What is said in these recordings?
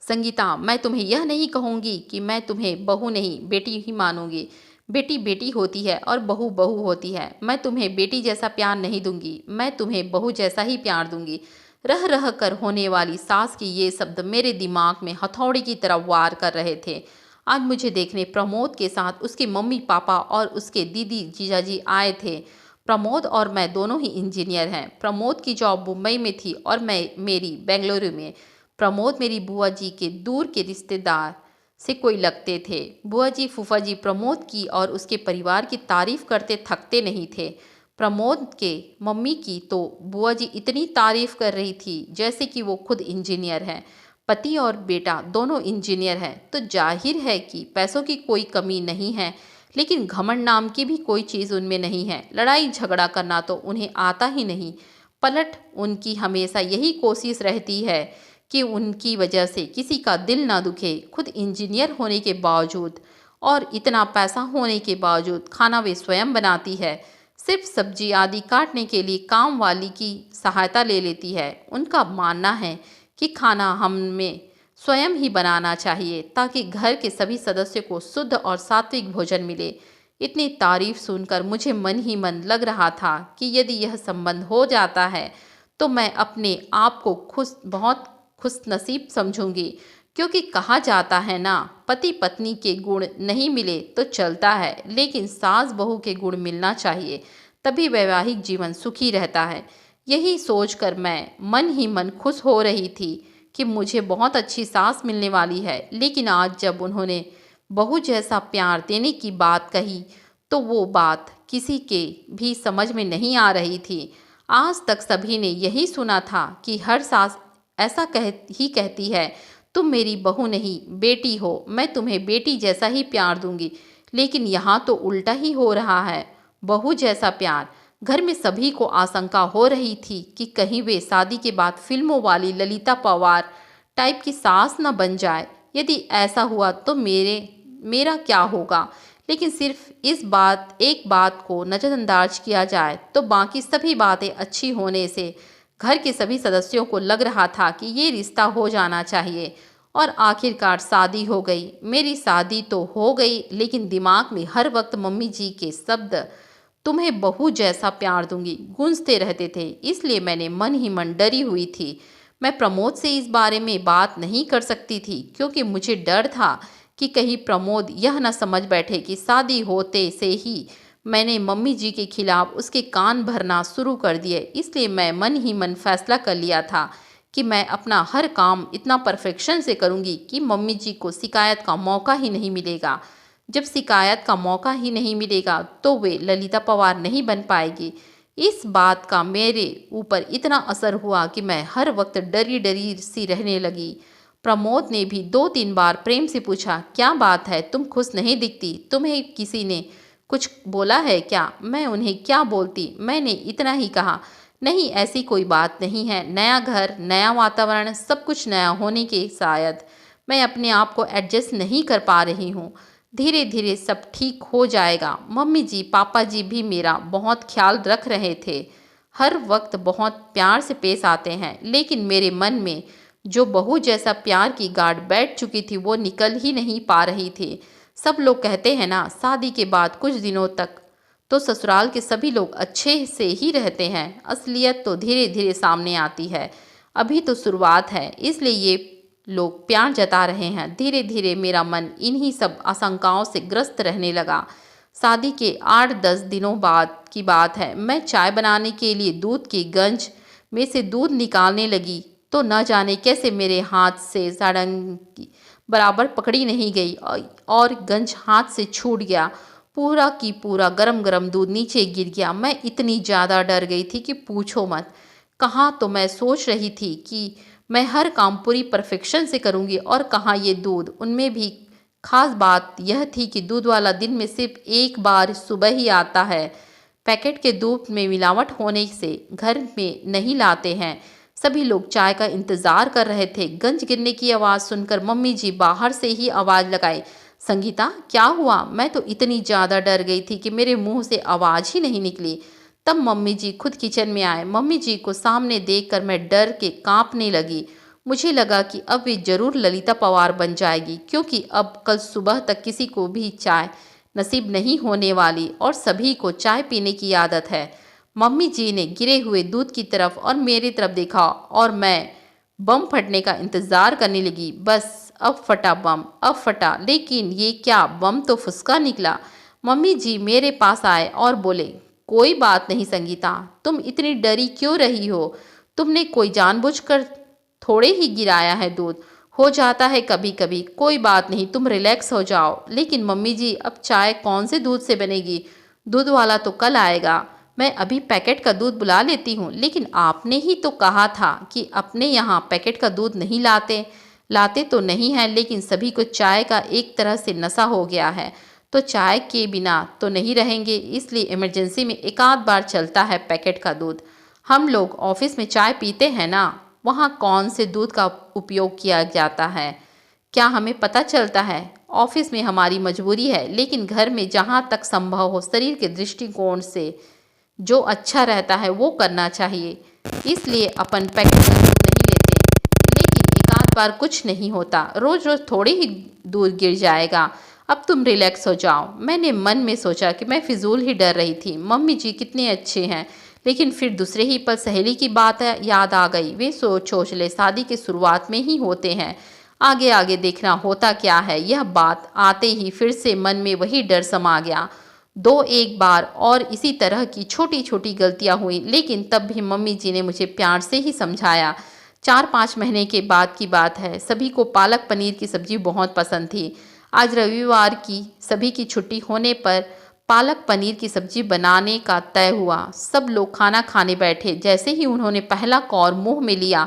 संगीता, मैं तुम्हें यह नहीं कहूँगी कि मैं तुम्हें बहू नहीं बेटी ही मानूंगी। बेटी बेटी होती है और बहू बहू होती है। मैं तुम्हें बेटी जैसा प्यार नहीं दूंगी, मैं तुम्हें बहू जैसा ही प्यार दूंगी। रह रह कर होने वाली सास के ये शब्द मेरे दिमाग में हथौड़ी की तरह वार कर रहे थे। आज मुझे देखने प्रमोद के साथ उसके मम्मी पापा और उसके दीदी जीजाजी आए थे। प्रमोद और मैं दोनों ही इंजीनियर हैं। प्रमोद की जॉब मुंबई में थी और मैं मेरी बेंगलुरु में। प्रमोद मेरी बुआ जी के दूर के रिश्तेदार से कोई लगते थे। बुआ जी फूफा जी प्रमोद की और उसके परिवार की तारीफ करते थकते नहीं थे। प्रमोद के मम्मी की तो बुआ जी इतनी तारीफ कर रही थी जैसे कि वो खुद इंजीनियर हैं। पति और बेटा दोनों इंजीनियर हैं तो जाहिर है कि पैसों की कोई कमी नहीं है, लेकिन घमंड नाम की भी कोई चीज़ उनमें नहीं है। लड़ाई झगड़ा करना तो उन्हें आता ही नहीं। पलट उनकी हमेशा यही कोशिश रहती है कि उनकी वजह से किसी का दिल ना दुखे। खुद इंजीनियर होने के बावजूद और इतना पैसा होने के बावजूद खाना वे स्वयं बनाती है। सिर्फ सब्जी आदि काटने के लिए काम वाली की सहायता ले लेती है। उनका मानना है कि खाना हमें स्वयं ही बनाना चाहिए ताकि घर के सभी सदस्यों को शुद्ध और सात्विक भोजन मिले। इतनी तारीफ सुनकर मुझे मन ही मन लग रहा था कि यदि यह संबंध हो जाता है तो मैं अपने आप को बहुत खुशनसीब समझूंगी, क्योंकि कहा जाता है ना, पति पत्नी के गुण नहीं मिले तो चलता है, लेकिन सास बहू के गुण मिलना चाहिए, तभी वैवाहिक जीवन सुखी रहता है। यही सोचकर मैं मन ही मन खुश हो रही थी कि मुझे बहुत अच्छी सास मिलने वाली है। लेकिन आज जब उन्होंने बहू जैसा प्यार देने की बात कही तो वो बात किसी के भी समझ में नहीं आ रही थी। आज तक सभी ने यही सुना था कि हर सास ऐसा कहती है, तुम मेरी बहू नहीं बेटी हो, मैं तुम्हें बेटी जैसा ही प्यार दूंगी। लेकिन यहाँ तो उल्टा ही हो रहा है, बहू जैसा प्यार। घर में सभी को आशंका हो रही थी कि कहीं वे शादी के बाद फिल्मों वाली ललिता पवार टाइप की सास न बन जाए। यदि ऐसा हुआ तो मेरा क्या होगा। लेकिन सिर्फ एक बात को नज़रअंदाज किया जाए तो बाकी सभी बातें अच्छी होने से घर के सभी सदस्यों को लग रहा था कि ये रिश्ता हो जाना चाहिए। और आखिरकार शादी हो गई। मेरी शादी तो हो गई, लेकिन दिमाग में हर वक्त मम्मी जी के शब्द तुम्हें बहू जैसा प्यार दूंगी गूंजते रहते थे। इसलिए मैंने मन ही मन डरी हुई थी। मैं प्रमोद से इस बारे में बात नहीं कर सकती थी, क्योंकि मुझे डर था कि कहीं प्रमोद यह न समझ बैठे कि शादी होते से ही मैंने मम्मी जी के खिलाफ उसके कान भरना शुरू कर दिए। इसलिए मैं मन ही मन फैसला कर लिया था कि मैं अपना हर काम इतना परफेक्शन से करूंगी कि मम्मी जी को शिकायत का मौका ही नहीं मिलेगा। जब शिकायत का मौका ही नहीं मिलेगा तो वे ललिता पवार नहीं बन पाएगी। इस बात का मेरे ऊपर इतना असर हुआ कि मैं हर वक्त डरी डरी सी रहने लगी। प्रमोद ने भी 2-3 बार प्रेम से पूछा, क्या बात है, तुम खुश नहीं दिखती, तुम्हें किसी ने कुछ बोला है क्या? मैं उन्हें क्या बोलती, मैंने इतना ही कहा, नहीं ऐसी कोई बात नहीं है, नया घर नया वातावरण सब कुछ नया होने के शायद मैं अपने आप को एडजस्ट नहीं कर पा रही हूँ। धीरे धीरे सब ठीक हो जाएगा। मम्मी जी पापा जी भी मेरा बहुत ख्याल रख रहे थे, हर वक्त बहुत प्यार से पेश आते हैं, लेकिन मेरे मन में जो बहू जैसा प्यार की गांठ बैठ चुकी थी वो निकल ही नहीं पा रही थी। सब लोग कहते हैं ना, शादी के बाद कुछ दिनों तक तो ससुराल के सभी लोग अच्छे से ही रहते हैं, असलियत तो धीरे धीरे सामने आती है। अभी तो शुरुआत है, इसलिए ये लोग प्यार जता रहे हैं। धीरे धीरे मेरा मन इन्हीं सब आशंकाओं से ग्रस्त रहने लगा। शादी के 8-10 दिनों बाद की बात है। मैं चाय बनाने के लिए दूध की गंज में से दूध निकालने लगी तो न जाने कैसे मेरे हाथ से सारंग बराबर पकड़ी नहीं गई और गंज हाथ से छूट गया। पूरा की पूरा गरम गरम दूध नीचे गिर गया। मैं इतनी ज़्यादा डर गई थी कि पूछो मत। कहाँ तो मैं सोच रही थी कि मैं हर काम पूरी परफेक्शन से करूँगी, और कहाँ ये दूध। उनमें भी खास बात यह थी कि दूध वाला दिन में सिर्फ एक बार सुबह ही आता है। पैकेट के दूध में मिलावट होने से घर में नहीं लाते हैं। सभी लोग चाय का इंतज़ार कर रहे थे। गंज गिरने की आवाज़ सुनकर मम्मी जी बाहर से ही आवाज़ लगाई, संगीता क्या हुआ? मैं तो इतनी ज़्यादा डर गई थी कि मेरे मुंह से आवाज़ ही नहीं निकली। तब मम्मी जी खुद किचन में आए। मम्मी जी को सामने देखकर मैं डर के कांपने लगी। मुझे लगा कि अब वे जरूर ललिता पवार बन जाएगी, क्योंकि अब कल सुबह तक किसी को भी चाय नसीब नहीं होने वाली और सभी को चाय पीने की आदत है। मम्मी जी ने गिरे हुए दूध की तरफ और मेरी तरफ देखा और मैं बम फटने का इंतजार करने लगी। बस अब फटा बम, अब फटा, लेकिन ये क्या, बम तो फुसका निकला। मम्मी जी मेरे पास आए और बोले, कोई बात नहीं संगीता, तुम इतनी डरी क्यों रही हो? तुमने कोई जानबूझकर थोड़े ही गिराया है दूध, हो जाता है कभी कभी, कोई बात नहीं, तुम रिलैक्स हो जाओ। लेकिन मम्मी जी अब चाय कौन से दूध से बनेगी? दूध वाला तो कल आएगा, मैं अभी पैकेट का दूध बुला लेती हूँ। लेकिन आपने ही तो कहा था कि अपने यहाँ पैकेट का दूध नहीं लाते। लाते तो नहीं है, लेकिन सभी को चाय का एक तरह से नशा हो गया है, तो चाय के बिना तो नहीं रहेंगे, इसलिए इमरजेंसी में एक आध बार चलता है पैकेट का दूध। हम लोग ऑफिस में चाय पीते हैं ना, वहाँ कौन से दूध का उपयोग किया जाता है, क्या हमें पता चलता है? ऑफिस में हमारी मजबूरी है, लेकिन घर में जहाँ तक संभव हो शरीर के दृष्टिकोण से जो अच्छा रहता है वो करना चाहिए। इसलिए अपन पैकेट का दूध नहीं लेते, लेकिन एक आध बार कुछ नहीं होता, रोज रोज थोड़े ही दूध गिर जाएगा। अब तुम रिलैक्स हो जाओ। मैंने मन में सोचा कि मैं फिजूल ही डर रही थी, मम्मी जी कितने अच्छे हैं। लेकिन फिर दूसरे ही पल सहेली की बात याद आ गई। वे सोच ले शादी के शुरुआत में ही होते हैं, आगे आगे देखना होता क्या है। यह बात आते ही फिर से मन में वही डर समा गया। दो एक बार और इसी तरह की छोटी छोटी गलतियां हुई, लेकिन तब भी मम्मी जी ने मुझे प्यार से ही समझाया। 4-5 महीने के बाद की बात है। सभी को पालक पनीर की सब्जी बहुत पसंद थी। आज रविवार की सभी की छुट्टी होने पर पालक पनीर की सब्जी बनाने का तय हुआ। सब लोग खाना खाने बैठे। जैसे ही उन्होंने पहला कौर मुंह में लिया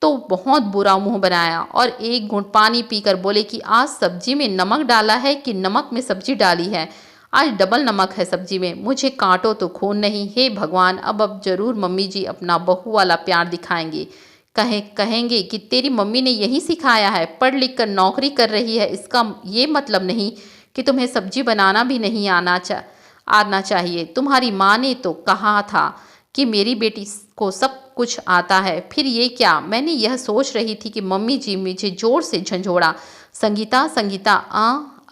तो बहुत बुरा मुंह बनाया और एक घूंट पानी पीकर बोले कि आज सब्जी में नमक डाला है कि नमक में सब्जी डाली है? आज डबल नमक है सब्जी में। मुझे काटो तो खून नहीं। हे भगवान, अब जरूर मम्मी जी अपना बहू वाला प्यार दिखाएंगे। कहेंगे कि तेरी मम्मी ने यही सिखाया है, पढ़ लिख कर नौकरी कर रही है, इसका ये मतलब नहीं कि तुम्हें सब्जी बनाना भी नहीं आना चाहिए। तुम्हारी माँ ने तो कहा था कि मेरी बेटी को सब कुछ आता है, फिर ये क्या? मैंने यह सोच रही थी कि मम्मी जी मुझे जोर से झंझोड़ा, संगीता संगीता,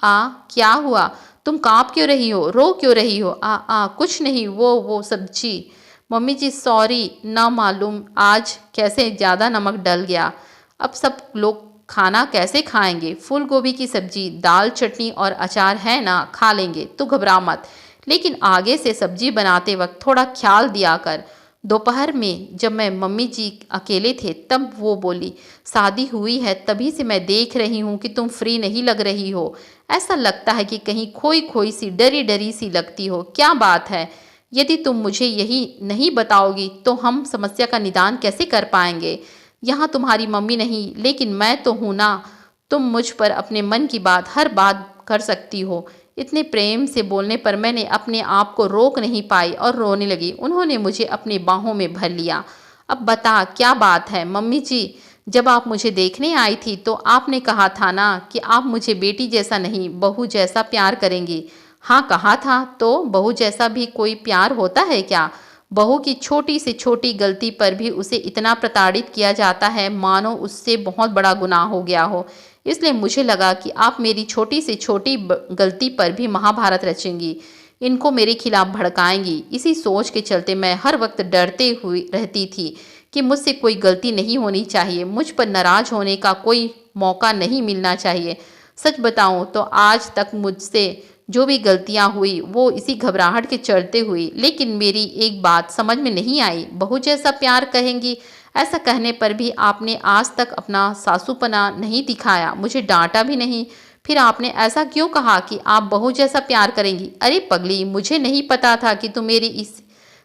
आ क्या हुआ? तुम काँप क्यों रही हो, रो क्यों रही हो? कुछ नहीं, वो सब्जी। मम्मी जी सॉरी, ना मालूम आज कैसे ज़्यादा नमक डल गया। अब सब लोग खाना कैसे खाएंगे? फूल गोभी की सब्जी, दाल, चटनी और अचार है ना, खा लेंगे, तो घबरा मत। लेकिन आगे से सब्जी बनाते वक्त थोड़ा ख्याल दिया कर। दोपहर में जब मैं मम्मी जी अकेले थे तब वो बोली, शादी हुई है तभी से मैं देख रही हूँ कि तुम फ्री नहीं लग रही हो। ऐसा लगता है कि कहीं खोई खोई सी, डरी डरी सी लगती हो। क्या बात है? यदि तुम मुझे यही नहीं बताओगी तो हम समस्या का निदान कैसे कर पाएंगे? यहाँ तुम्हारी मम्मी नहीं, लेकिन मैं तो हूँ ना। तुम मुझ पर अपने मन की बात हर बात कर सकती हो। इतने प्रेम से बोलने पर मैंने अपने आप को रोक नहीं पाई और रोने लगी। उन्होंने मुझे अपनी बाहों में भर लिया। अब बता क्या बात है? मम्मी जी, जब आप मुझे देखने आई थी तो आपने कहा था ना कि आप मुझे बेटी जैसा नहीं बहू जैसा प्यार करेंगी। हाँ कहा था, तो बहू जैसा भी कोई प्यार होता है क्या? बहू की छोटी से छोटी गलती पर भी उसे इतना प्रताड़ित किया जाता है मानो उससे बहुत बड़ा गुनाह हो गया हो। इसलिए मुझे लगा कि आप मेरी छोटी से छोटी गलती पर भी महाभारत रचेंगी, इनको मेरे खिलाफ भड़काएंगी। इसी सोच के चलते मैं हर वक्त डरते हुए रहती थी कि मुझसे कोई गलती नहीं होनी चाहिए, मुझ पर नाराज होने का कोई मौका नहीं मिलना चाहिए। सच बताऊं तो आज तक मुझसे जो भी गलतियां हुई वो इसी घबराहट के चलते हुई। लेकिन मेरी एक बात समझ में नहीं आई, बहू जैसा प्यार कहेंगी? ऐसा कहने पर भी आपने आज तक अपना सासूपना नहीं दिखाया, मुझे डांटा भी नहीं। फिर आपने ऐसा क्यों कहा कि आप बहू जैसा प्यार करेंगी? अरे पगली, मुझे नहीं पता था कि तुम मेरी इस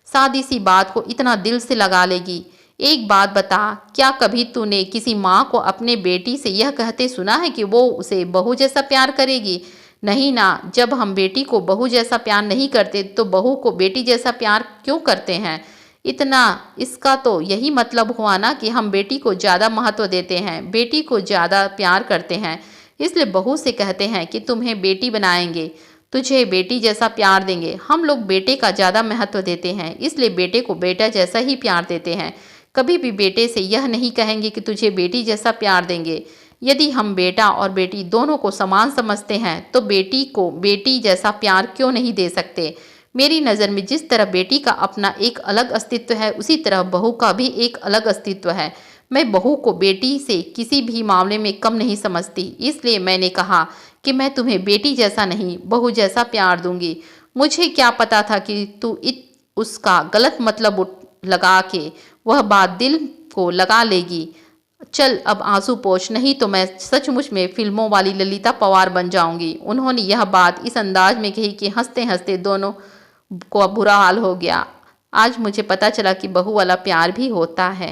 सादी सी बात को इतना दिल से लगा लेगी। एक बात बता, क्या कभी तूने किसी माँ को अपने बेटी से यह कहते सुना है कि वो उसे बहू जैसा प्यार करेगी? नहीं ना। जब हम बेटी को बहू जैसा प्यार नहीं करते तो बहू को बेटी जैसा प्यार क्यों करते हैं? इतना इसका तो यही मतलब हुआ ना कि हम बेटी को ज़्यादा महत्व देते हैं, बेटी को ज़्यादा प्यार करते हैं। इसलिए बहू से कहते हैं कि तुम्हें बेटी बनाएंगे, तुझे बेटी जैसा प्यार देंगे। हम लोग बेटे का ज़्यादा महत्व देते हैं, इसलिए बेटे को बेटा जैसा ही प्यार देते हैं। कभी भी बेटे से यह नहीं कहेंगे कि तुझे बेटी जैसा प्यार देंगे। यदि हम बेटा और बेटी दोनों को समान समझते हैं तो बेटी को बेटी जैसा प्यार क्यों नहीं दे सकते। मेरी नज़र में जिस तरह बेटी का अपना एक अलग अस्तित्व है, उसी तरह बहू का भी एक अलग अस्तित्व है। मैं बहू को बेटी से किसी भी मामले में कम नहीं समझती, इसलिए मैंने कहा कि मैं तुम्हें बेटी जैसा नहीं बहू जैसा प्यार दूंगी। मुझे क्या पता था कि तू उसका गलत मतलब लगा के वह बात दिल को लगा लेगी। चल अब आंसू पोंछ, नहीं तो मैं सचमुच में फिल्मों वाली ललिता पवार बन जाऊंगी। उन्होंने यह बात इस अंदाज में कही कि हंसते हंसते दोनों को बुरा हाल हो गया। आज मुझे पता चला कि बहू वाला प्यार भी होता है।